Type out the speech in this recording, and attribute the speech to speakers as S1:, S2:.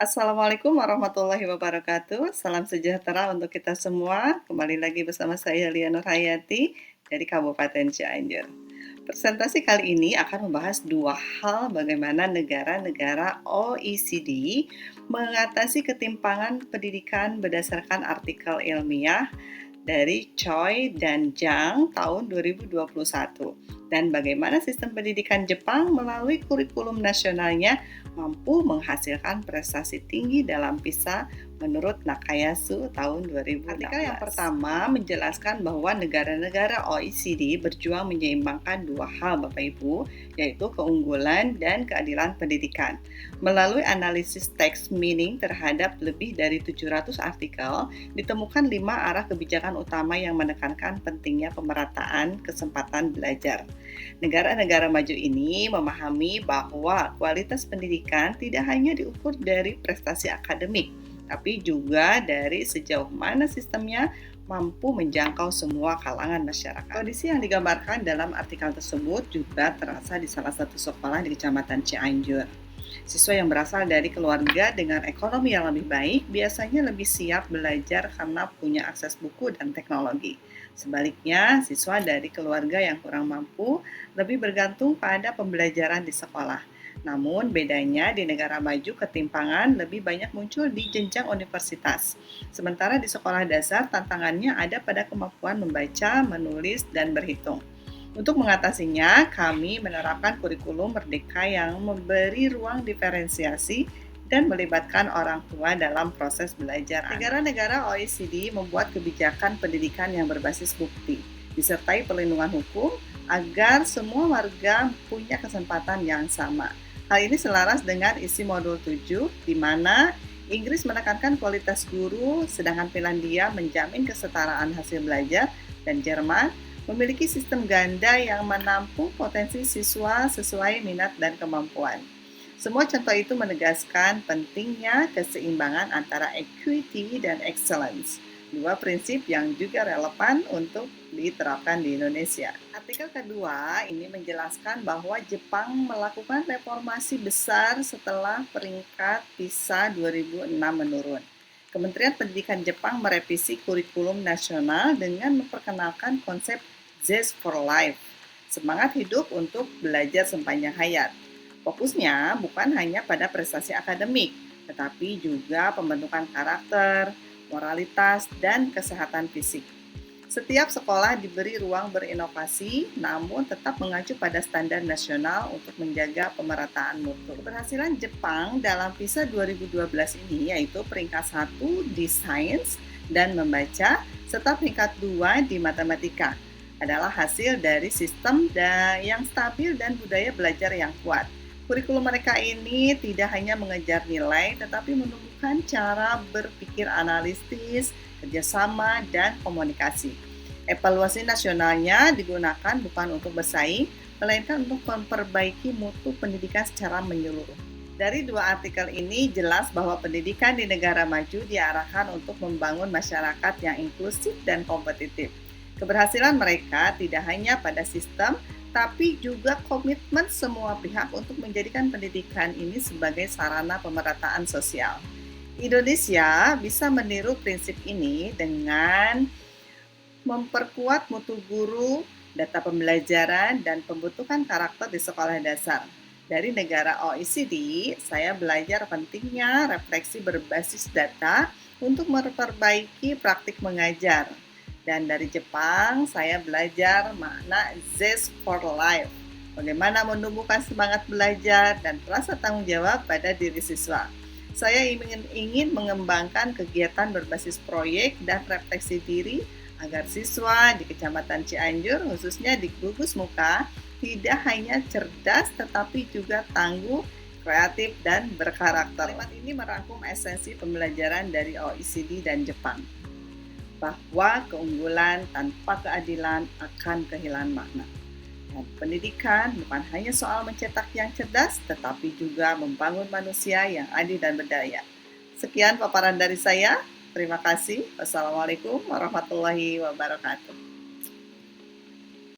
S1: Assalamualaikum warahmatullahi wabarakatuh. Salam sejahtera untuk kita semua. Kembali lagi bersama saya Lia Nurhayati dari Kabupaten Cianjur. Presentasi kali ini akan membahas dua hal bagaimana negara-negara OECD mengatasi ketimpangan pendidikan berdasarkan artikel ilmiah dari Choi dan Zhang tahun 2021 dan bagaimana sistem pendidikan Jepang melalui kurikulum nasionalnya mampu menghasilkan prestasi tinggi dalam PISA menurut Nakayasu tahun 2016. Artikel yang pertama menjelaskan bahwa negara-negara OECD berjuang menyeimbangkan dua hal Bapak Ibu, yaitu keunggulan dan keadilan pendidikan. Melalui analisis text meaning terhadap lebih dari 700 artikel, ditemukan 5 arah kebijakan utama yang menekankan pentingnya pemerataan kesempatan belajar. Negara-negara maju ini memahami bahwa kualitas pendidikan tidak hanya diukur dari prestasi akademik, tapi juga dari sejauh mana sistemnya mampu menjangkau semua kalangan masyarakat. Kondisi yang digambarkan dalam artikel tersebut juga terasa di salah satu sekolah di Kecamatan Cianjur. Siswa yang berasal dari keluarga dengan ekonomi yang lebih baik biasanya lebih siap belajar karena punya akses buku dan teknologi. Sebaliknya, siswa dari keluarga yang kurang mampu lebih bergantung pada pembelajaran di sekolah. Namun bedanya di negara maju ketimpangan lebih banyak muncul di jenjang universitas. Sementara di sekolah dasar tantangannya ada pada kemampuan membaca, menulis, dan berhitung. Untuk mengatasinya, kami menerapkan kurikulum merdeka yang memberi ruang diferensiasi dan melibatkan orang tua dalam proses belajar. Negara-negara OECD membuat kebijakan pendidikan yang berbasis bukti, disertai perlindungan hukum agar semua warga punya kesempatan yang sama. Hal ini selaras dengan isi modul 7, di mana Inggris menekankan kualitas guru, sedangkan Finlandia menjamin kesetaraan hasil belajar, dan Jerman memiliki sistem ganda yang menampung potensi siswa sesuai minat dan kemampuan. Semua contoh itu menegaskan pentingnya keseimbangan antara equity dan excellence, dua prinsip yang juga relevan untuk diterapkan di Indonesia. Artikel kedua ini menjelaskan bahwa Jepang melakukan reformasi besar setelah peringkat PISA 2006 menurun. Kementerian Pendidikan Jepang merevisi kurikulum nasional dengan memperkenalkan konsep Zest for Life, semangat hidup untuk belajar sepanjang hayat. Fokusnya bukan hanya pada prestasi akademik, tetapi juga pembentukan karakter, moralitas, dan kesehatan fisik. Setiap sekolah diberi ruang berinovasi, namun tetap mengacu pada standar nasional untuk menjaga pemerataan mutu. Keberhasilan Jepang dalam PISA 2012 ini yaitu peringkat 1 di sains dan membaca, serta peringkat 2 di matematika, adalah hasil dari sistem yang stabil dan budaya belajar yang kuat. Kurikulum mereka ini tidak hanya mengejar nilai, tetapi menumbuhkan cara berpikir analitis, kerjasama, dan komunikasi. Evaluasi nasionalnya digunakan bukan untuk bersaing, melainkan untuk memperbaiki mutu pendidikan secara menyeluruh. Dari dua artikel ini jelas bahwa pendidikan di negara maju diarahkan untuk membangun masyarakat yang inklusif dan kompetitif. Keberhasilan mereka tidak hanya pada sistem, tapi juga komitmen semua pihak untuk menjadikan pendidikan ini sebagai sarana pemerataan sosial. Indonesia bisa meniru prinsip ini dengan memperkuat mutu guru, data pembelajaran, dan pembentukan karakter di sekolah dasar. Dari negara OECD, saya belajar pentingnya refleksi berbasis data untuk memperbaiki praktik mengajar. Dan dari Jepang, saya belajar makna Zest for Life, bagaimana menumbuhkan semangat belajar dan rasa tanggung jawab pada diri siswa. Saya ingin mengembangkan kegiatan berbasis proyek dan refleksi diri agar siswa di Kecamatan Cianjur, khususnya di Gugus Muka, tidak hanya cerdas tetapi juga tangguh, kreatif, dan berkarakter. Kalimat ini merangkum esensi pembelajaran dari OECD dan Jepang, bahwa keunggulan tanpa keadilan akan kehilangan makna. Dan pendidikan bukan hanya soal mencetak yang cerdas, tetapi juga membangun manusia yang adil dan berdaya. Sekian paparan dari saya. Terima kasih. Wassalamualaikum warahmatullahi wabarakatuh.